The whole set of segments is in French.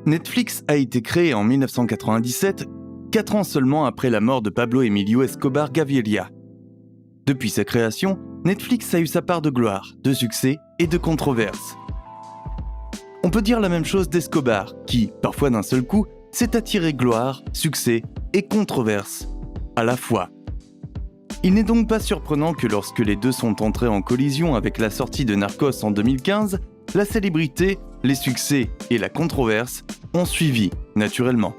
Netflix a été créé en 1997, 4 ans seulement après la mort de Pablo Emilio Escobar Gaviria. Depuis sa création, Netflix a eu sa part de gloire, de succès et de controverses. On peut dire la même chose d'Escobar, qui, parfois d'un seul coup, s'est attiré gloire, succès et controverses à la fois. Il n'est donc pas surprenant que lorsque les deux sont entrés en collision avec la sortie de Narcos en 2015, la célébrité, les succès et la controverse ont suivi, naturellement.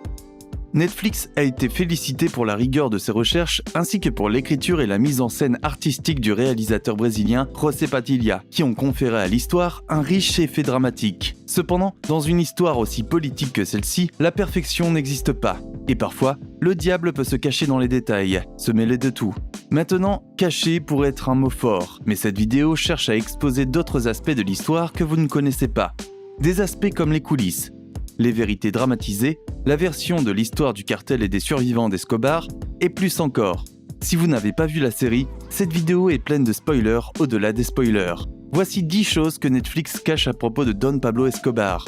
Netflix a été félicité pour la rigueur de ses recherches ainsi que pour l'écriture et la mise en scène artistique du réalisateur brésilien José Padilha, qui ont conféré à l'histoire un riche effet dramatique. Cependant, dans une histoire aussi politique que celle-ci, la perfection n'existe pas. Et parfois, le diable peut se cacher dans les détails, se mêler de tout. Maintenant, cacher pourrait être un mot fort, mais cette vidéo cherche à exposer d'autres aspects de l'histoire que vous ne connaissez pas. Des aspects comme les coulisses, les vérités dramatisées, la version de l'histoire du cartel et des survivants d'Escobar, et plus encore. Si vous n'avez pas vu la série, cette vidéo est pleine de spoilers au-delà des spoilers. Voici 10 choses que Netflix cache à propos de Don Pablo Escobar.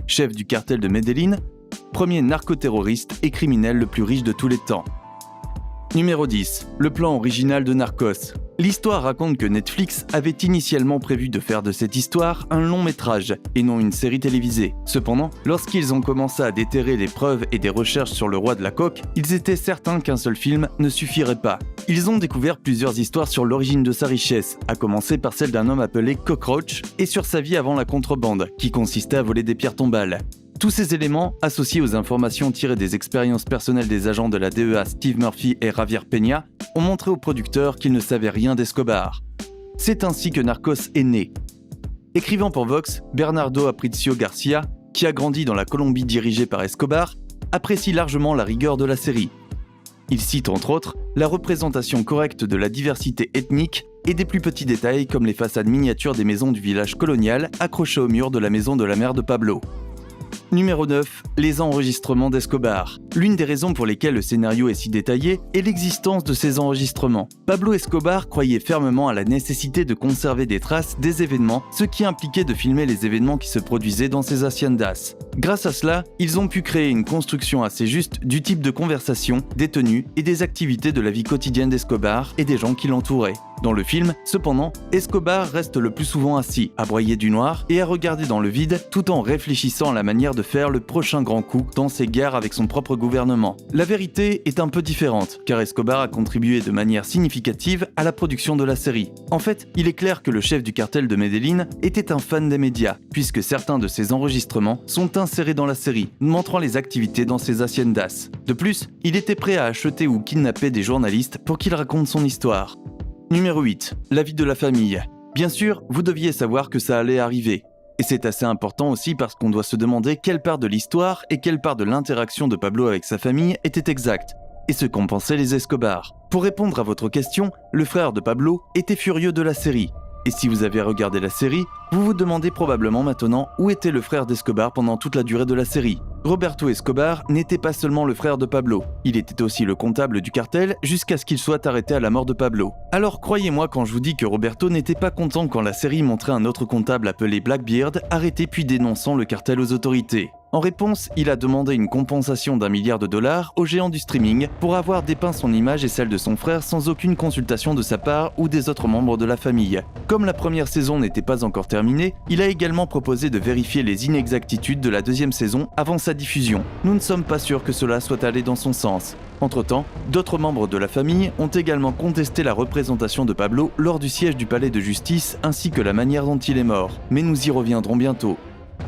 Chef du cartel de Medellín, premier narcoterroriste et criminel le plus riche de tous les temps. Numéro 10. Le plan original de Narcos. L'histoire raconte que Netflix avait initialement prévu de faire de cette histoire un long métrage et non une série télévisée. Cependant, lorsqu'ils ont commencé à déterrer les preuves et des recherches sur le roi de la coke, ils étaient certains qu'un seul film ne suffirait pas. Ils ont découvert plusieurs histoires sur l'origine de sa richesse, à commencer par celle d'un homme appelé Cockroach et sur sa vie avant la contrebande, qui consistait à voler des pierres tombales. Tous ces éléments, associés aux informations tirées des expériences personnelles des agents de la DEA Steve Murphy et Javier Peña, ont montré aux producteurs qu'ils ne savaient rien d'Escobar. C'est ainsi que Narcos est né. Écrivant pour Vox, Bernardo Aparicio Garcia, qui a grandi dans la Colombie dirigée par Escobar, apprécie largement la rigueur de la série. Il cite entre autres la représentation correcte de la diversité ethnique et des plus petits détails comme les façades miniatures des maisons du village colonial accrochées au mur de la maison de la mère de Pablo. Numéro 9. Les enregistrements d'Escobar. L'une des raisons pour lesquelles le scénario est si détaillé est l'existence de ces enregistrements. Pablo Escobar croyait fermement à la nécessité de conserver des traces des événements, ce qui impliquait de filmer les événements qui se produisaient dans ses haciendas. Grâce à cela, ils ont pu créer une construction assez juste du type de conversation, des tenues et des activités de la vie quotidienne d'Escobar et des gens qui l'entouraient. Dans le film, cependant, Escobar reste le plus souvent assis, à broyer du noir et à regarder dans le vide tout en réfléchissant à la manière de faire le prochain grand coup dans ses guerres avec son propre gouvernement. La vérité est un peu différente, car Escobar a contribué de manière significative à la production de la série. En fait, il est clair que le chef du cartel de Medellín était un fan des médias, puisque certains de ses enregistrements sont insérés dans la série, montrant les activités dans ses haciendas. De plus, il était prêt à acheter ou kidnapper des journalistes pour qu'ils racontent son histoire. Numéro 8. La vie de la famille. Bien sûr, vous deviez savoir que ça allait arriver. Et c'est assez important aussi parce qu'on doit se demander quelle part de l'histoire et quelle part de l'interaction de Pablo avec sa famille était exacte, et ce qu'en pensaient les Escobar. Pour répondre à votre question, le frère de Pablo était furieux de la série. Et si vous avez regardé la série, vous vous demandez probablement maintenant où était le frère d'Escobar pendant toute la durée de la série. Roberto Escobar n'était pas seulement le frère de Pablo, il était aussi le comptable du cartel jusqu'à ce qu'il soit arrêté à la mort de Pablo. Alors croyez-moi quand je vous dis que Roberto n'était pas content quand la série montrait un autre comptable appelé Blackbeard arrêté puis dénonçant le cartel aux autorités. En réponse, il a demandé une compensation d'1 milliard de dollars au géant du streaming pour avoir dépeint son image et celle de son frère sans aucune consultation de sa part ou des autres membres de la famille. Comme la première saison n'était pas encore terminée, il a également proposé de vérifier les inexactitudes de la deuxième saison avant sa diffusion. Nous ne sommes pas sûrs que cela soit allé dans son sens. Entre-temps, d'autres membres de la famille ont également contesté la représentation de Pablo lors du siège du palais de justice ainsi que la manière dont il est mort. Mais nous y reviendrons bientôt.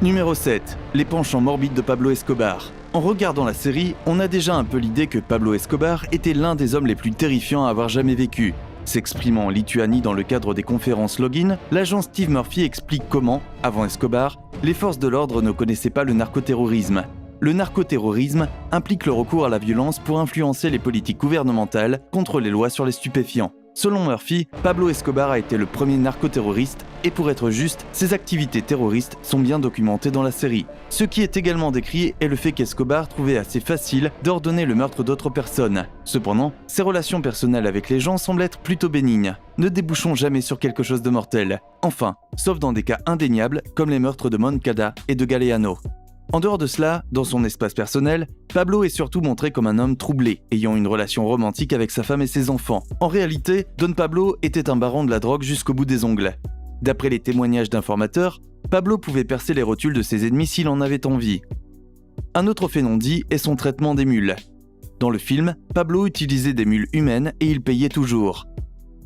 Numéro 7. Les penchants morbides de Pablo Escobar. En regardant la série, on a déjà un peu l'idée que Pablo Escobar était l'un des hommes les plus terrifiants à avoir jamais vécu. S'exprimant en Lituanie dans le cadre des conférences Login, l'agent Steve Murphy explique comment, avant Escobar, les forces de l'ordre ne connaissaient pas le narcoterrorisme. Le narcoterrorisme implique le recours à la violence pour influencer les politiques gouvernementales contre les lois sur les stupéfiants. Selon Murphy, Pablo Escobar a été le premier narcoterroriste et pour être juste, ses activités terroristes sont bien documentées dans la série. Ce qui est également décrit est le fait qu'Escobar trouvait assez facile d'ordonner le meurtre d'autres personnes. Cependant, ses relations personnelles avec les gens semblent être plutôt bénignes, ne débouchant jamais sur quelque chose de mortel. Enfin, sauf dans des cas indéniables comme les meurtres de Moncada et de Galeano. En dehors de cela, dans son espace personnel, Pablo est surtout montré comme un homme troublé, ayant une relation romantique avec sa femme et ses enfants. En réalité, Don Pablo était un baron de la drogue jusqu'au bout des ongles. D'après les témoignages d'informateurs, Pablo pouvait percer les rotules de ses ennemis s'il en avait envie. Un autre fait non dit est son traitement des mules. Dans le film, Pablo utilisait des mules humaines et il payait toujours.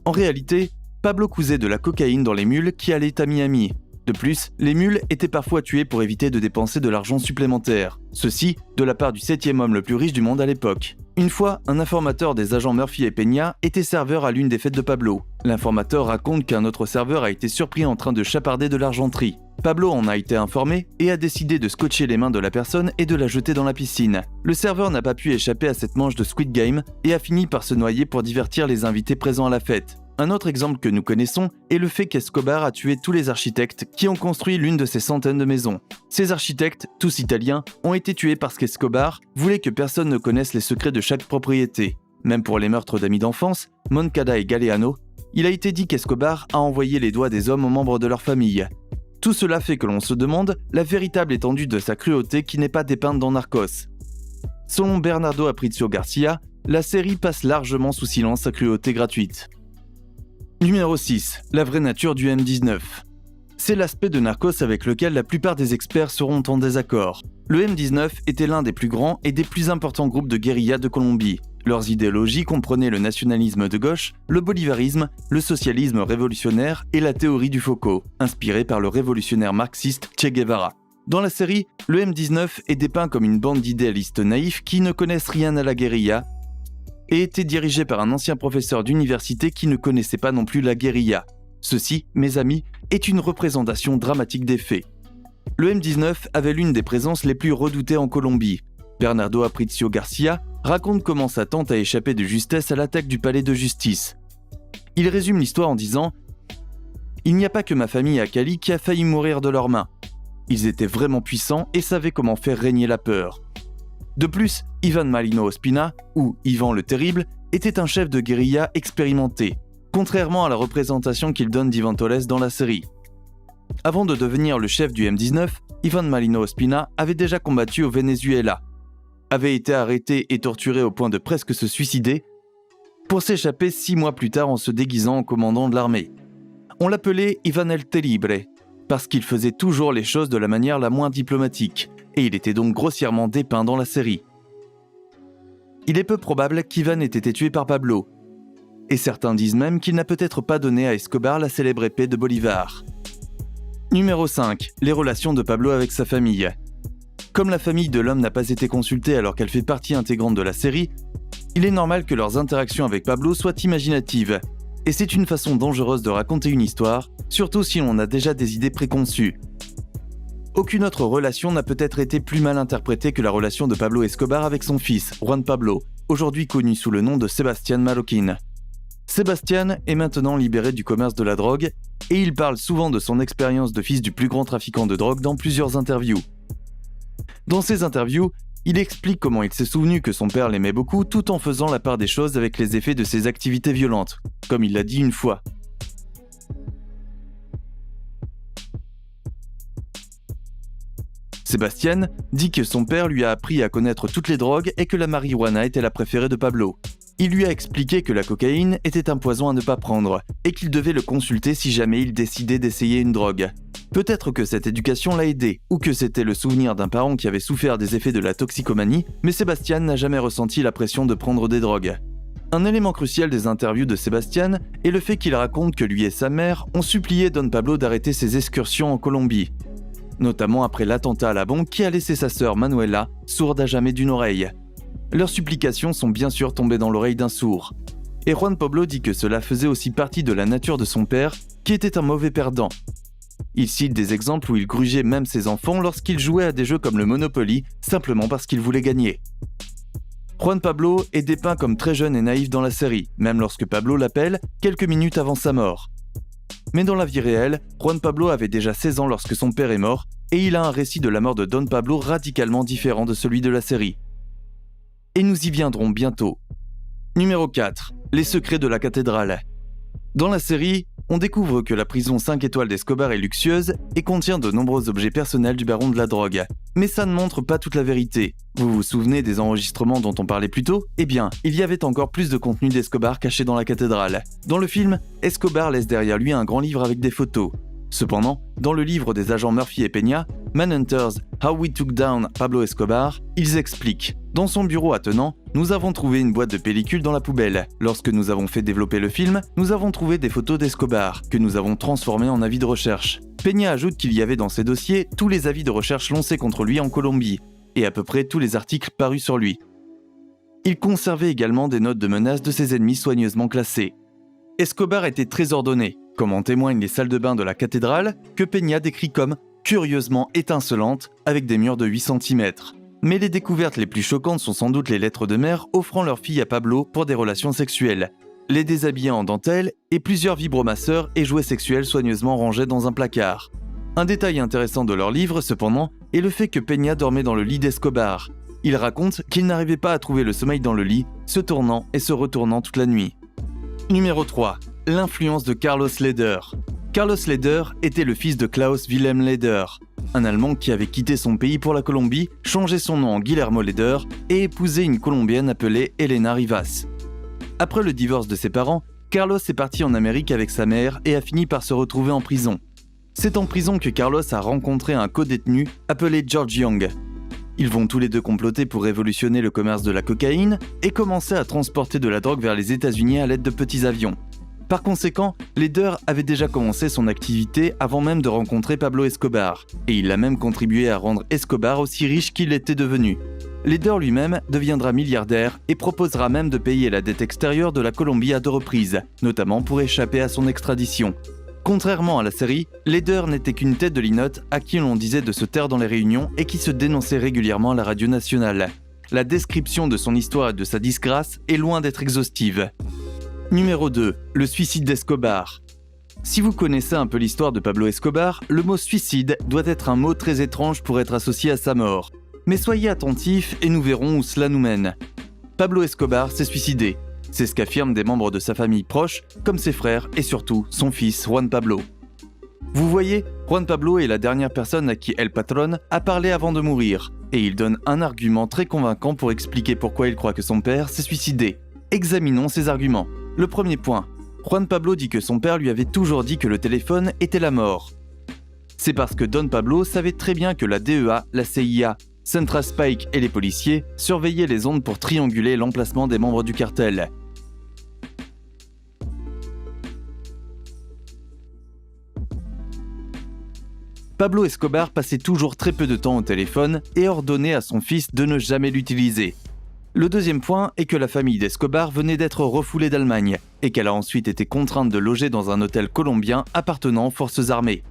En réalité, Pablo cousait de la cocaïne dans les mules qui allaient à Miami. De plus, les mules étaient parfois tuées pour éviter de dépenser de l'argent supplémentaire. Ceci de la part du 7e homme le plus riche du monde à l'époque. Une fois, un informateur des agents Murphy et Peña était serveur à l'une des fêtes de Pablo. L'informateur raconte qu'un autre serveur a été surpris en train de chaparder de l'argenterie. Pablo en a été informé et a décidé de scotcher les mains de la personne et de la jeter dans la piscine. Le serveur n'a pas pu échapper à cette manche de Squid Game et a fini par se noyer pour divertir les invités présents à la fête. Un autre exemple que nous connaissons est le fait qu'Escobar a tué tous les architectes qui ont construit l'une de ces centaines de maisons. Ces architectes, tous italiens, ont été tués parce qu'Escobar voulait que personne ne connaisse les secrets de chaque propriété. Même pour les meurtres d'amis d'enfance, Moncada et Galeano, il a été dit qu'Escobar a envoyé les doigts des hommes aux membres de leur famille. Tout cela fait que l'on se demande la véritable étendue de sa cruauté qui n'est pas dépeinte dans Narcos. Selon Bernardo Aparicio Garcia, la série passe largement sous silence sa cruauté gratuite. Numéro 6. La vraie nature du M19. C'est l'aspect de Narcos avec lequel la plupart des experts seront en désaccord. Le M19 était l'un des plus grands et des plus importants groupes de guérilla de Colombie. Leurs idéologies comprenaient le nationalisme de gauche, le bolivarisme, le socialisme révolutionnaire et la théorie du Foucault, inspirée par le révolutionnaire marxiste Che Guevara. Dans la série, le M19 est dépeint comme une bande d'idéalistes naïfs qui ne connaissent rien à la guérilla et était dirigé par un ancien professeur d'université qui ne connaissait pas non plus la guérilla. Ceci, mes amis, est une représentation dramatique des faits. Le M19 avait l'une des présences les plus redoutées en Colombie. Bernardo Aparicio Garcia raconte comment sa tante a échappé de justesse à l'attaque du palais de justice. Il résume l'histoire en disant « Il n'y a pas que ma famille à Cali qui a failli mourir de leurs mains. Ils étaient vraiment puissants et savaient comment faire régner la peur. » De plus, Ivan Marino Ospina, ou Ivan le Terrible, était un chef de guérilla expérimenté, contrairement à la représentation qu'il donne d'Ivan Torres dans la série. Avant de devenir le chef du M19, Ivan Marino Ospina avait déjà combattu au Venezuela, avait été arrêté et torturé au point de presque se suicider, pour s'échapper 6 mois plus tard en se déguisant en commandant de l'armée. On l'appelait Ivan el Terrible, parce qu'il faisait toujours les choses de la manière la moins diplomatique, et il était donc grossièrement dépeint dans la série. Il est peu probable qu'Ivan ait été tué par Pablo, et certains disent même qu'il n'a peut-être pas donné à Escobar la célèbre épée de Bolivar. Numéro 5. Les relations de Pablo avec sa famille. Comme la famille de l'homme n'a pas été consultée alors qu'elle fait partie intégrante de la série, il est normal que leurs interactions avec Pablo soient imaginatives, et c'est une façon dangereuse de raconter une histoire, surtout si l'on a déjà des idées préconçues. Aucune autre relation n'a peut-être été plus mal interprétée que la relation de Pablo Escobar avec son fils, Juan Pablo, aujourd'hui connu sous le nom de Sebastián Marroquín. Sebastián est maintenant libéré du commerce de la drogue et il parle souvent de son expérience de fils du plus grand trafiquant de drogue dans plusieurs interviews. Dans ces interviews, il explique comment il s'est souvenu que son père l'aimait beaucoup tout en faisant la part des choses avec les effets de ses activités violentes, comme il l'a dit une fois. Sebastián dit que son père lui a appris à connaître toutes les drogues et que la marijuana était la préférée de Pablo. Il lui a expliqué que la cocaïne était un poison à ne pas prendre et qu'il devait le consulter si jamais il décidait d'essayer une drogue. Peut-être que cette éducation l'a aidé, ou que c'était le souvenir d'un parent qui avait souffert des effets de la toxicomanie, mais Sebastián n'a jamais ressenti la pression de prendre des drogues. Un élément crucial des interviews de Sebastián est le fait qu'il raconte que lui et sa mère ont supplié Don Pablo d'arrêter ses excursions en Colombie, notamment après l'attentat à la bombe qui a laissé sa sœur Manuela sourde à jamais d'une oreille. Leurs supplications sont bien sûr tombées dans l'oreille d'un sourd. Et Juan Pablo dit que cela faisait aussi partie de la nature de son père, qui était un mauvais perdant. Il cite des exemples où il grugeait même ses enfants lorsqu'ils jouaient à des jeux comme le Monopoly, simplement parce qu'ils voulaient gagner. Juan Pablo est dépeint comme très jeune et naïf dans la série, même lorsque Pablo l'appelle quelques minutes avant sa mort. Mais dans la vie réelle, Juan Pablo avait déjà 16 ans lorsque son père est mort, et il a un récit de la mort de Don Pablo radicalement différent de celui de la série. Et nous y viendrons bientôt. Numéro 4. Les secrets de la cathédrale. Dans la série, on découvre que la prison 5 étoiles d'Escobar est luxueuse et contient de nombreux objets personnels du baron de la drogue. Mais ça ne montre pas toute la vérité. Vous vous souvenez des enregistrements dont on parlait plus tôt ? Eh bien, il y avait encore plus de contenu d'Escobar caché dans la cathédrale. Dans le film, Escobar laisse derrière lui un grand livre avec des photos. Cependant, dans le livre des agents Murphy et Peña, Manhunters, How We Took Down Pablo Escobar, ils expliquent « Dans son bureau attenant, nous avons trouvé une boîte de pellicule dans la poubelle. Lorsque nous avons fait développer le film, nous avons trouvé des photos d'Escobar, que nous avons transformées en avis de recherche. » Peña ajoute qu'il y avait dans ses dossiers tous les avis de recherche lancés contre lui en Colombie, et à peu près tous les articles parus sur lui. Il conservait également des notes de menaces de ses ennemis soigneusement classées. Escobar était très ordonné, comme en témoignent les salles de bain de la cathédrale, que Peña décrit comme « curieusement étincelantes » avec des murs de 8 cm. Mais les découvertes les plus choquantes sont sans doute les lettres de mère offrant leur fille à Pablo pour des relations sexuelles, les déshabillant en dentelle et plusieurs vibromasseurs et jouets sexuels soigneusement rangés dans un placard. Un détail intéressant de leur livre, cependant, est le fait que Peña dormait dans le lit d'Escobar. Il raconte qu'il n'arrivait pas à trouver le sommeil dans le lit, se tournant et se retournant toute la nuit. Numéro 3. L'influence de Carlos Leder. Carlos Leder était le fils de Klaus Wilhelm Leder, un Allemand qui avait quitté son pays pour la Colombie, changé son nom en Guillermo Leder et épousé une Colombienne appelée Elena Rivas. Après le divorce de ses parents, Carlos est parti en Amérique avec sa mère et a fini par se retrouver en prison. C'est en prison que Carlos a rencontré un codétenu appelé George Young. Ils vont tous les deux comploter pour révolutionner le commerce de la cocaïne et commencer à transporter de la drogue vers les États-Unis à l'aide de petits avions. Par conséquent, Leder avait déjà commencé son activité avant même de rencontrer Pablo Escobar, et il a même contribué à rendre Escobar aussi riche qu'il était devenu. Leder lui-même deviendra milliardaire et proposera même de payer la dette extérieure de la Colombie à 2 reprises, notamment pour échapper à son extradition. Contrairement à la série, Leder n'était qu'une tête de linotte à qui l'on disait de se taire dans les réunions et qui se dénonçait régulièrement à la radio nationale. La description de son histoire et de sa disgrâce est loin d'être exhaustive. Numéro 2. Le suicide d'Escobar. Si vous connaissez un peu l'histoire de Pablo Escobar, le mot suicide doit être un mot très étrange pour être associé à sa mort. Mais soyez attentifs et nous verrons où cela nous mène. Pablo Escobar s'est suicidé. C'est ce qu'affirment des membres de sa famille proche, comme ses frères et surtout son fils Juan Pablo. Vous voyez, Juan Pablo est la dernière personne à qui El Patron a parlé avant de mourir, et il donne un argument très convaincant pour expliquer pourquoi il croit que son père s'est suicidé. Examinons ces arguments. Le premier point, Juan Pablo dit que son père lui avait toujours dit que le téléphone était la mort. C'est parce que Don Pablo savait très bien que la DEA, la CIA, Central Spike et les policiers surveillaient les ondes pour trianguler l'emplacement des membres du cartel. Pablo Escobar passait toujours très peu de temps au téléphone et ordonnait à son fils de ne jamais l'utiliser. Le deuxième point est que la famille d'Escobar venait d'être refoulée d'Allemagne et qu'elle a ensuite été contrainte de loger dans un hôtel colombien appartenant aux forces armées.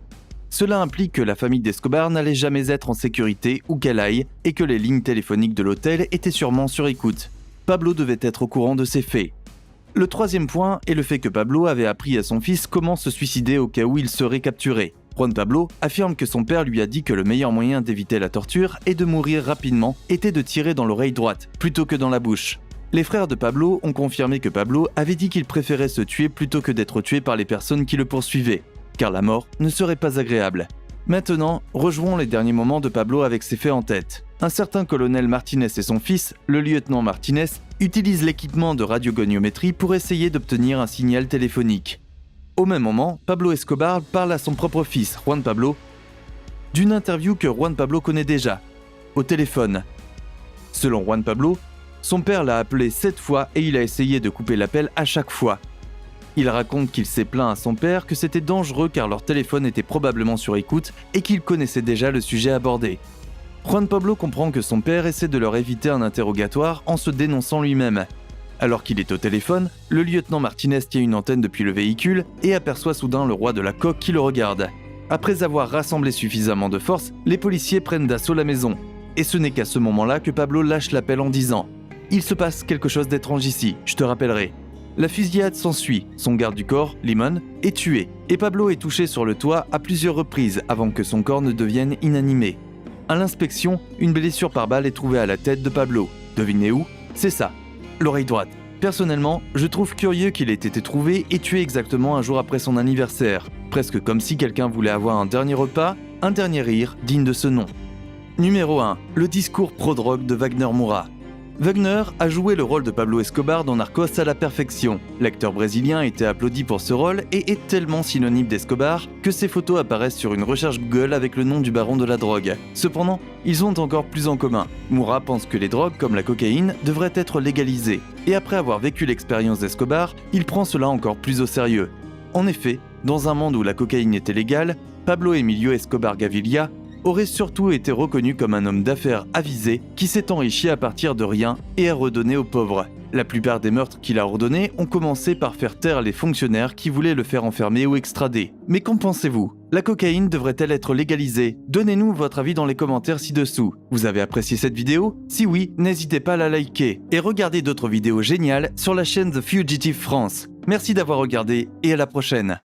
Cela implique que la famille d'Escobar n'allait jamais être en sécurité où qu'elle aille et que les lignes téléphoniques de l'hôtel étaient sûrement sur écoute. Pablo devait être au courant de ces faits. Le troisième point est le fait que Pablo avait appris à son fils comment se suicider au cas où il serait capturé. Juan Pablo affirme que son père lui a dit que le meilleur moyen d'éviter la torture et de mourir rapidement était de tirer dans l'oreille droite, plutôt que dans la bouche. Les frères de Pablo ont confirmé que Pablo avait dit qu'il préférait se tuer plutôt que d'être tué par les personnes qui le poursuivaient, car la mort ne serait pas agréable. Maintenant, rejouons les derniers moments de Pablo avec ses faits en tête. Un certain colonel Martinez et son fils, le lieutenant Martinez, utilisent l'équipement de radiogoniométrie pour essayer d'obtenir un signal téléphonique. Au même moment, Pablo Escobar parle à son propre fils, Juan Pablo, d'une interview que Juan Pablo connaît déjà, au téléphone. Selon Juan Pablo, son père l'a appelé 7 fois et il a essayé de couper l'appel à chaque fois. Il raconte qu'il s'est plaint à son père que c'était dangereux car leur téléphone était probablement sur écoute et qu'il connaissait déjà le sujet abordé. Juan Pablo comprend que son père essaie de leur éviter un interrogatoire en se dénonçant lui-même. Alors qu'il est au téléphone, le lieutenant Martinez tient une antenne depuis le véhicule et aperçoit soudain le roi de la coque qui le regarde. Après avoir rassemblé suffisamment de force, les policiers prennent d'assaut la maison. Et ce n'est qu'à ce moment-là que Pablo lâche l'appel en disant « Il se passe quelque chose d'étrange ici, je te rappellerai ». La fusillade s'ensuit, son garde du corps, Limon, est tué, et Pablo est touché sur le toit à plusieurs reprises avant que son corps ne devienne inanimé. À l'inspection, une blessure par balle est trouvée à la tête de Pablo. Devinez où ? C'est ça, l'oreille droite. Personnellement, je trouve curieux qu'il ait été trouvé et tué exactement un jour après son anniversaire, presque comme si quelqu'un voulait avoir un dernier repas, un dernier rire digne de ce nom. Numéro 1. Le discours pro-drogue de Wagner Moura. Wagner a joué le rôle de Pablo Escobar dans Narcos à la perfection. L'acteur brésilien était applaudi pour ce rôle et est tellement synonyme d'Escobar que ses photos apparaissent sur une recherche Google avec le nom du baron de la drogue. Cependant, ils ont encore plus en commun. Moura pense que les drogues comme la cocaïne devraient être légalisées. Et après avoir vécu l'expérience d'Escobar, il prend cela encore plus au sérieux. En effet, dans un monde où la cocaïne était légale, Pablo Emilio Escobar Gaviria aurait surtout été reconnu comme un homme d'affaires avisé qui s'est enrichi à partir de rien et a redonné aux pauvres. La plupart des meurtres qu'il a ordonnés ont commencé par faire taire les fonctionnaires qui voulaient le faire enfermer ou extrader. Mais qu'en pensez-vous ? La cocaïne devrait-elle être légalisée ? Donnez-nous votre avis dans les commentaires ci-dessous. Vous avez apprécié cette vidéo ? Si oui, n'hésitez pas à la liker et regardez d'autres vidéos géniales sur la chaîne The Fugitive France. Merci d'avoir regardé et à la prochaine.